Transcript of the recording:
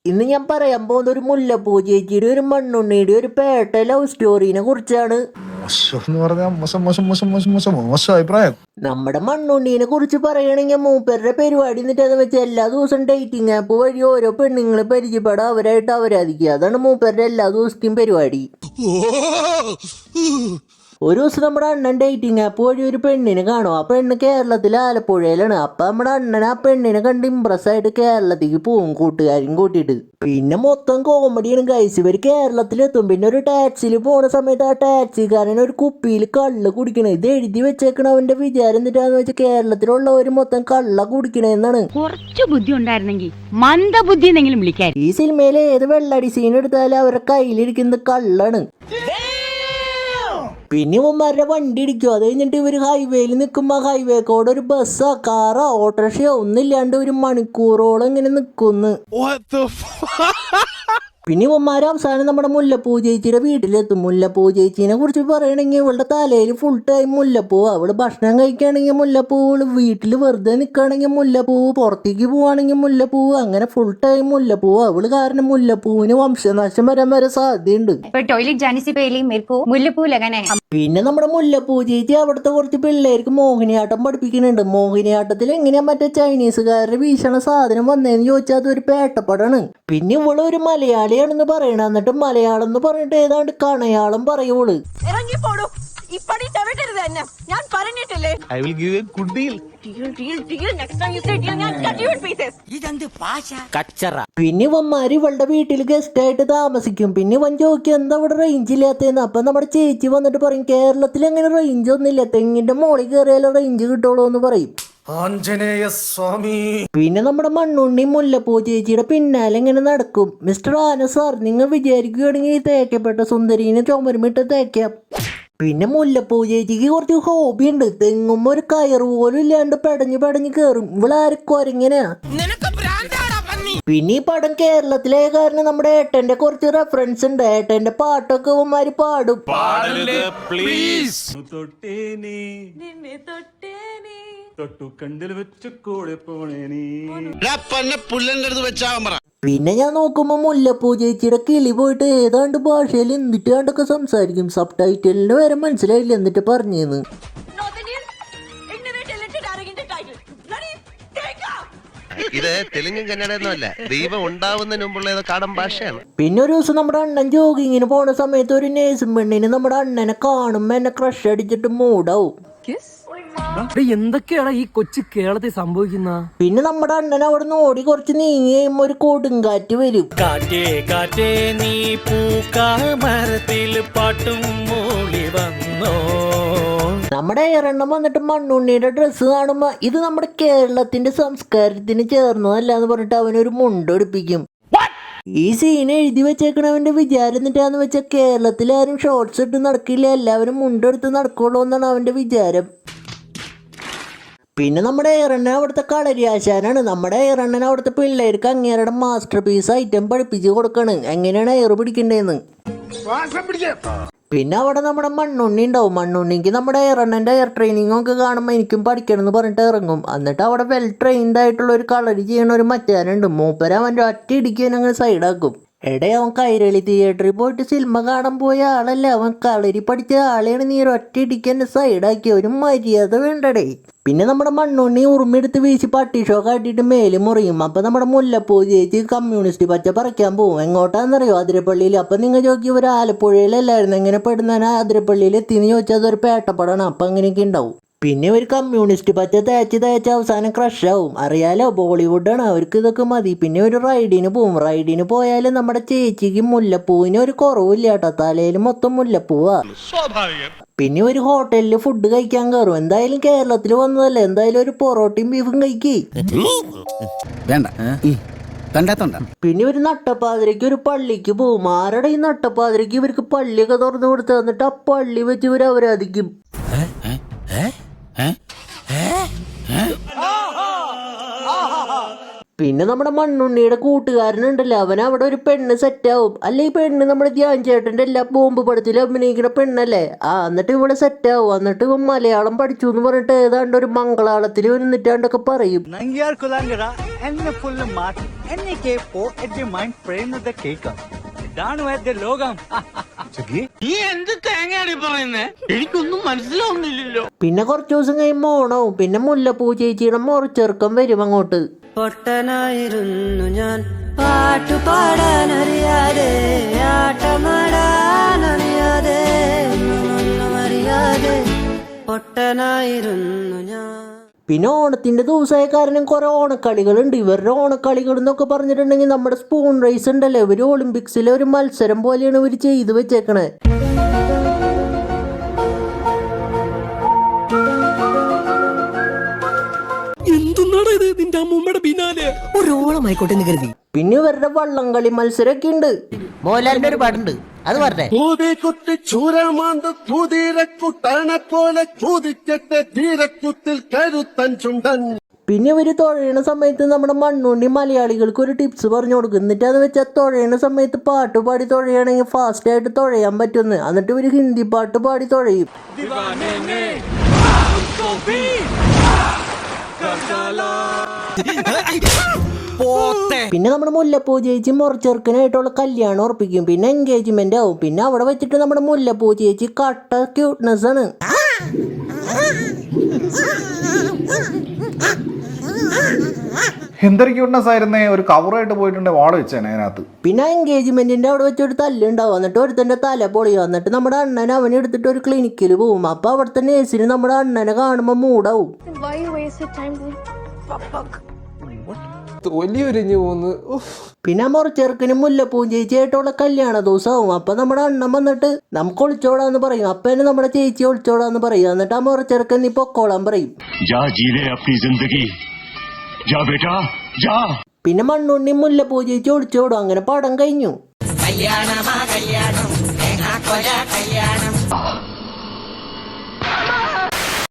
ഇന്ന് ഞാൻ പറയാൻ പോകുന്ന ഒരു മുല്ലപ്പൂ ചേച്ചിയുടെ ഒരു മണ്ണുണ്ണിയുടെ ഒരു പേട്ട ലവ് സ്റ്റോറിനെ കുറിച്ചാണ്. നമ്മുടെ മണ്ണുണ്ണീനെ കുറിച്ച് പറയുകയാണെങ്കിൽ മൂപ്പരുടെ പരിപാടി എന്നിട്ട് വെച്ചാൽ എല്ലാ ദിവസവും ഡേറ്റിംഗ് ആപ്പ് വഴി ഓരോ പെണ്ണുങ്ങളെ പരിചയപ്പെടാൻ അവരായിട്ട് അവരാധിക്കുക. അതാണ് മൂപ്പരുടെ എല്ലാ ദിവസത്തെയും പരിപാടി. ഒരു ദിവസം നമ്മുടെ അണ്ണൻ ഡേറ്റിംഗ് ആപ്പ് വഴി ഒരു പെണ്ണിനെ കാണും. ആ പെണ്ണ് കേരളത്തിലെ ആലപ്പുഴയിലാണ്. അപ്പം നമ്മുടെ അണ്ണൻ ആ പെണ്ണിനെ കണ്ട് ഇമ്പ്രസ് ആയിട്ട് കേരളത്തിലേക്ക് പോകും കൂട്ടുകാരും കൂട്ടിയിട്ട്. പിന്നെ മൊത്തം കോമഡിയാണ് ഗൈസ്. ഇവർ കേരളത്തിലെത്തും. പിന്നെ ഒരു ടാക്സിയിൽ പോണ സമയത്ത് ആ ടാക്സിക്കാരൻ ഒരു കുപ്പിയിൽ കള്ള് കുടിക്കണം. ഇത് എഴുതി വെച്ചേക്കണ അവന്റെ വിചാരം എന്നിട്ടാന്ന് വെച്ചാൽ കേരളത്തിലുള്ളവർ മൊത്തം കള്ള കുടിക്കണെന്നാണ്. കുറച്ച് ബുദ്ധി ഉണ്ടായിരുന്നെങ്കിൽ മന്ദബുദ്ധി എന്നെങ്കിലും വിളിക്കാൻ. ഈ സിനിമയിലെ ഏത് വെള്ളടി സീൻ എടുത്താലും അവരുടെ കയ്യിലിരിക്കുന്നത് കള്ളാണ്. പിന്നെ ഇവന്മാരുടെ വണ്ടി ഇടിക്കും. അത് കഴിഞ്ഞിട്ട് ഇവർ ഹൈവേയിൽ നിൽക്കുമ്പോൾ ഹൈവേ കൂടെ ഒരു ബസ്സോ കാറോ ഓട്ടോറിക്ഷയോ ഒന്നുമില്ലാണ്ട് ഒരു മണിക്കൂറോളം ഇങ്ങനെ നിൽക്കുന്നു. പിന്നെ ഇവന്മാർ അവസാനം നമ്മുടെ മുല്ലപ്പൂ ചേച്ചിയുടെ വീട്ടിലെത്തും. മുല്ലപ്പൂ ചേച്ചീനെ കുറിച്ച് പറയണമെങ്കിൽ ഇവളുടെ തലയിൽ ഫുൾ ടൈം മുല്ലപ്പൂ. അവള് ഭക്ഷണം കഴിക്കുകയാണെങ്കിൽ മുല്ലപ്പൂ, വീട്ടിൽ വെറുതെ നിൽക്കുകയാണെങ്കിൽ മുല്ലപ്പൂ, പുറത്തേക്ക് പോവുകയാണെങ്കിൽ മുല്ലപ്പൂ, അങ്ങനെ ഫുൾ ടൈം മുല്ലപ്പൂ. അവള് കാരണം മുല്ലപ്പൂവിന് വംശനാശം വരാൻ വരെ സാധ്യതയുണ്ട്. പിന്നെ നമ്മുടെ മുല്ലപ്പൂ ചേച്ചി അവിടുത്തെ കുറച്ച് പിള്ളേർക്ക് മോഹിനിയാട്ടം പഠിപ്പിക്കുന്നുണ്ട്. മോഹിനിയാട്ടത്തിൽ എങ്ങനെയാ മറ്റേ ചൈനീസുകാരുടെ വീശണ സാധനം വന്നതെന്ന് ചോദിച്ചാൽ അതൊരു പേട്ടപ്പടാണ്. പിന്നെ ഇവള് ഒരു മലയാളിയാണെന്ന് പറയണ. എന്നിട്ട് മലയാളം എന്ന് പറഞ്ഞിട്ട് ഏതാണ്ട് കണയാളം പറയുള്ളു. പിന്നെ ഇവന്മാര് ഇവളുടെ വീട്ടിൽ ഗസ്റ്റ് ആയിട്ട് താമസിക്കും. പിന്നെ ഇവൻ ചോദിക്കും എന്താ ഇവിടെ റേഞ്ച് ഇല്ലാത്തതെന്ന്. അപ്പൊ നമ്മുടെ ചേച്ചി വന്നിട്ട് പറയും കേരളത്തിൽ അങ്ങനെ റേഞ്ച് ഒന്നുമില്ല, തെങ്ങിന്റെ മോളിൽ കയറിയാലോ റേഞ്ച് കിട്ടുള്ളൂ എന്ന് പറയും. പിന്നെ നമ്മുടെ മണ്ണുണ്ണി മുല്ലപ്പൂ ചേച്ചിയുടെ പിന്നാലെ ഇങ്ങനെ നടക്കും. മിസ്റ്റർ ആന സാർ, നിങ്ങൾ വിചാരിക്കുകയാണെങ്കിൽ തേക്കപ്പെട്ട സുന്ദരീനെ ചുമരുമിട്ട് തേക്കാം. പിന്നെ മുല്ലപ്പൂ ചേച്ചിക്ക് കുറച്ച് ഹോബി ഉണ്ട്. തെങ്ങും ഒരു കയറ് പോലും ഇല്ലാണ്ട് പടഞ്ഞ് കയറും. ഇവളാരൊക്കെ ഇങ്ങനെയാ. പിന്നെ ഈ പടം കേരളത്തിലെ കാരണം നമ്മുടെ ഏട്ടന്റെ കുറച്ച് റെഫറൻസ് ഉണ്ട്. ഏട്ടന്റെ പാട്ടൊക്കെ ഇവന്മാര് പാടും. പിന്നെ ഞാൻ നോക്കുമ്പോ മുല്ലപ്പൂ ചേച്ചിയുടെ കിളി പോയിട്ട് ഏതാണ്ട് ഭാഷയിൽ എന്നിട്ട് കണ്ടൊക്കെ സംസാരിക്കും. സബ് ടൈറ്റിലിന് വരെ മനസ്സിലായില്ല എന്നിട്ട് പറഞ്ഞെന്ന്. ഇത് തെലുങ്കും കന്നഡയൊന്നുമല്ല, ദൈവം ഉണ്ടാവുന്നതിന് മുമ്പുള്ള കാടൻ ഭാഷയാണ്. പിന്നെ ഒരു ദിവസം നമ്മുടെ അണ്ണൻ ജോഗിങ്ങിന് പോണ സമയത്ത് ഒരു നേഴ്സും പെണ്ണിന് നമ്മുടെ അണ്ണനെ കാണുമ്പോ എന്നെ ക്രഷ് അടിച്ചിട്ട് മൂടാവും. എന്തൊക്കെയാണ് ഈ കൊച്ചു കേരളത്തിൽ സംഭവിക്കുന്ന? പിന്നെ നമ്മുടെ അണ്ണൻ അവിടെ നിന്ന് ഓടി കുറച്ച് നീങ്ങി കഴിയുമ്പോ ഒരു കൊടുങ്കാറ്റ് വരും. കാറ്റേ കാറ്റേ നീ പൂക്കാമരത്തിൽ പാട്ടും മൂളി വന്നോ. നമ്മുടെ ഏറെണ്ണം വന്നിട്ട് മണ്ണുണ്ണിയുടെ ഡ്രസ്സ് കാണുമ്പോ ഇത് നമ്മുടെ കേരളത്തിന്റെ സംസ്കാരത്തിന് ചേർന്നതല്ലാന്ന് പറഞ്ഞിട്ട് അവനൊരു മുണ്ടൊടിപ്പിക്കും. ഈ സീൻ എഴുതി വെച്ചേക്കണവന്റെ വിചാരം എന്നിട്ടാന്ന് വെച്ചാൽ കേരളത്തിൽ ആരും ഷോർട്സ് ഇട്ട് നടക്കില്ല, എല്ലാവരും മുണ്ടെടുത്ത് നടക്കുള്ളൂ എന്നാണ് അവന്റെ വിചാരം. പിന്നെ നമ്മുടെ ഏറണ്ണൻ അവിടുത്തെ കളരിയാശാനാണ്. നമ്മുടെ ഏറണ്ണൻ അവിടുത്തെ പിള്ളേർക്ക് അങ്ങേരുടെ മാസ്റ്റർ പീസ് ഐറ്റം പഠിപ്പിച്ച് കൊടുക്കണം, എങ്ങനെയാണ് എയർ പിടിക്കണ്ടേന്ന്. പിന്നെ അവിടെ നമ്മുടെ മണ്ണുണ്ണി ഉണ്ടാവും. മണ്ണുണ്ണിക്ക് നമ്മുടെ ഏറണ്ണൻ്റെ എയർ ട്രെയിനിങ് ഒക്കെ കാണുമ്പോൾ എനിക്കും പഠിക്കണം എന്ന് പറഞ്ഞിട്ട് ഇറങ്ങും. എന്നിട്ട് അവിടെ വെൽ ട്രെയിൻഡ് ആയിട്ടുള്ള ഒരു കളരി ചെയ്യണ ഒരു മറ്റാനുണ്ട്. മൂപ്പര അവൻ്റെ ഒറ്റ ഇടിക്കാൻ അങ്ങ് സൈഡാക്കും. അവൻ കൈരളി തിയേറ്ററിൽ പോയിട്ട് സിനിമ കാണാൻ പോയ ആളല്ല, അവൻ കളരി പഠിച്ച ആളെയാണ്. നീ ഒറ്റ ഇടിക്കാൻ സൈഡാക്കി, ഒരു മര്യാദ വേണ്ടടേ. പിന്നെ നമ്മുടെ മണ്ണുണ്ണി ഉറുമെടുത്ത് വീശി പട്ടി ഷോ കാട്ടിയിട്ട് മേല് മുറിയും. അപ്പൊ നമ്മുടെ മുല്ലപ്പൂ ചേച്ചി കമ്മ്യൂണിസ്റ്റ് പച്ച പറിക്കാൻ പോകും. എങ്ങോട്ടാന്നറിയോ? അതിരപ്പള്ളിയിൽ. അപ്പൊ നിങ്ങൾ ചോദിക്കും ഇവർ ആലപ്പുഴയിലല്ലായിരുന്നു, എങ്ങനെ പെടുന്ന അതിരപ്പള്ളിയിൽ എത്തിന്ന് ചോദിച്ചാൽ അതൊരു പേട്ടപ്പടാണ്. അപ്പൊ അങ്ങനെയൊക്കെ ഉണ്ടാവും. പിന്നെ ഒരു കമ്മ്യൂണിസ്റ്റ് പച്ച തേച്ച് അവസാനം ക്രഷാവും. അറിയാലോ, ബോളിവുഡാണ്, അവർക്ക് ഇതൊക്കെ മതി. പിന്നെ ഒരു റൈഡിന് പോവും. റൈഡിന് പോയാൽ നമ്മുടെ ചേച്ചിക്ക് മുല്ലപ്പൂവിന് ഒരു കുറവില്ല കേട്ടോ, തലയിൽ മൊത്തം മുല്ലപ്പൂവാ. പിന്നെ ഒരു ഹോട്ടലിൽ ഫുഡ് കഴിക്കാൻ കയറും. എന്തായാലും കേരളത്തിൽ വന്നതല്ലേ, എന്തായാലും ഒരു പൊറോട്ടയും ബീഫും കഴിക്കേ. പിന്നെ ഒരു നട്ടപ്പാതിരയ്ക്ക് ഒരു പള്ളിക്ക് പോവും. ആരുടെ ഈ നട്ടപ്പാതിരയ്ക്ക് ഇവർക്ക് പള്ളിയൊക്കെ തുറന്നു കൊടുത്ത് തന്നിട്ട് ആ പള്ളി വെച്ച് ഇവർ അവരാധിക്കും. പിന്നെ നമ്മുടെ മണ്ണുണ്ണിയുടെ കൂട്ടുകാരനുണ്ടല്ലോ, അവൻ അവിടെ ഒരു പെണ്ണ് സെറ്റാവും. അല്ലെ ഈ പെണ്ണ് നമ്മുടെ ധ്യാൻ ചേട്ടന്റെ എല്ലാ ബോംബ് പടത്തിലും അഭിനയിക്കുന്ന പെണ്ണല്ലേ. എന്നിട്ട് ഇവിടെ സെറ്റാവും. എന്നിട്ട് ഇവൻ മലയാളം പഠിച്ചു എന്ന് പറഞ്ഞിട്ട് ഏതാണ്ട് ഒരു മംഗളാളത്തിൽ നിന്നിട്ടാണ്ടൊക്കെ പറയും. നങ്ങ്യാർ കുലാങ്കര എന്നെ ഫുള്ള് മാറ്റി എന്നെ കേപ്പോ എന്റെ മൈൻഡ് ഫ്രെയിം കേൾക്കാം. ഇതാണ് എന്റെ ലോകം. നീ എന്ത് തേങ്ങയാണ് പറയുന്നേ? എനിക്കൊന്നും മനസ്സിലാവുന്നില്ലല്ലോ. പിന്നെ കുറച്ചു ദിവസം കഴിയുമ്പോൾ ഓണവും. പിന്നെ മുല്ലപ്പൂ ചേച്ചിയുടെ മുറിച്ചെറുക്കം വരും അങ്ങോട്ട്. പൊട്ടനായിരുന്നു ഞാൻ, പാട്ടുപാടാനറിയാതെ, ആട്ടമാടാനറിയാതെ, ഒന്നും അറിയാതെ പൊട്ടനായിരുന്നു ഞാൻ. പിന്നെ ഓണത്തിന്റെ ദിവസമായ കാരണം കുറെ ഓണക്കളികളുണ്ട്. ഇവരുടെ ഓണക്കളികൾ എന്നൊക്കെ പറഞ്ഞിട്ടുണ്ടെങ്കിൽ നമ്മുടെ സ്പൂൺ റൈസ് ഉണ്ടല്ലോ, ഇവര് ഒളിമ്പിക്സിലെ ഒരു മത്സരം പോലെയാണ് ഇവർ ചെയ്ത് വെച്ചേക്കണേ. നിന്റെ അമ്മൂമ്മയുടെ പിന്നാലെ ഒരോളമായിക്കോട്ടെ എന്ന് കരുതി. പിന്നെ ഇവരുടെ വള്ളംകളി മത്സരമൊക്കെ ഉണ്ട്. മോഹൻലാലിന്റെ ഒരു പാട്ടുണ്ട്, അത് പറഞ്ഞേ. പിന്നെ ഇവര് തുഴയണ സമയത്ത് നമ്മുടെ മണ്ണുണ്ണി മലയാളികൾക്ക് ഒരു ടിപ്സ് പറഞ്ഞു കൊടുക്കും. എന്നിട്ട് അത് വെച്ചാൽ തുഴയണ സമയത്ത് പാട്ട് പാടി തുഴയുകയാണെങ്കിൽ ഫാസ്റ്റ് ആയിട്ട് തുഴയാൻ പറ്റുമെന്ന്. എന്നിട്ട് ഇവര് ഹിന്ദി പാട്ട് പാടി തുഴയും. പിന്നെ നമ്മുടെ മുല്ലപ്പൂ ചേച്ചി മുറച്ചെറുക്കനായിട്ടുള്ള കല്യാണം ഉറപ്പിക്കും. പിന്നെ എൻഗേജ്മെന്റ് ആവും. പിന്നെ അവിടെ വെച്ചിട്ട് നമ്മുടെ മുല്ലപ്പൂ ചേച്ചി കട്ട ക്യൂട്ട്നെസ് ആണ്. എന്തൊരു ക്യൂട്ട്നെസ് ആയിരുന്നേ. ഒരു കവറായിട്ട് പോയിട്ടുണ്ട്, വാള് വെച്ചേനെ അതിനകത്ത്. പിന്നെ എൻഗേജ്മെന്റിന്റെ അവിടെ വെച്ചൊരു തല്ലുണ്ടാവും. എന്നിട്ട് ഒരുത്തന്റെ തല പൊളിയും. എന്നിട്ട് നമ്മുടെ അണ്ണൻ അവനെ എടുത്തിട്ട് ഒരു ക്ലിനിക്കിൽ പോവും. അപ്പൊ അവിടുത്തെ നേഴ്സിന് നമ്മുടെ അണ്ണനെ കാണുമ്പോ മൂടാവും. പിന്നെ മുറച്ചെറുക്കനും മുല്ലപ്പൂ ചേച്ചിയായിട്ടുള്ള കല്യാണ ദിവസമാവും. അപ്പൊ നമ്മുടെ അണ്ണൻ വന്നിട്ട് നമുക്ക് ഒളിച്ചോടാന്ന് പറയും. അപ്പൊ തന്നെ നമ്മുടെ ചേച്ചി ഒളിച്ചോടാന്ന് പറയും. എന്നിട്ട് ആ മുറച്ചെറുക്കൻ നീ പൊക്കോളാൻ പറയും. പിന്നെ മണ്ണുണ്ണി മുല്ലപ്പൂ ചേച്ചി ഒളിച്ചോടും. അങ്ങനെ പടം കഴിഞ്ഞു.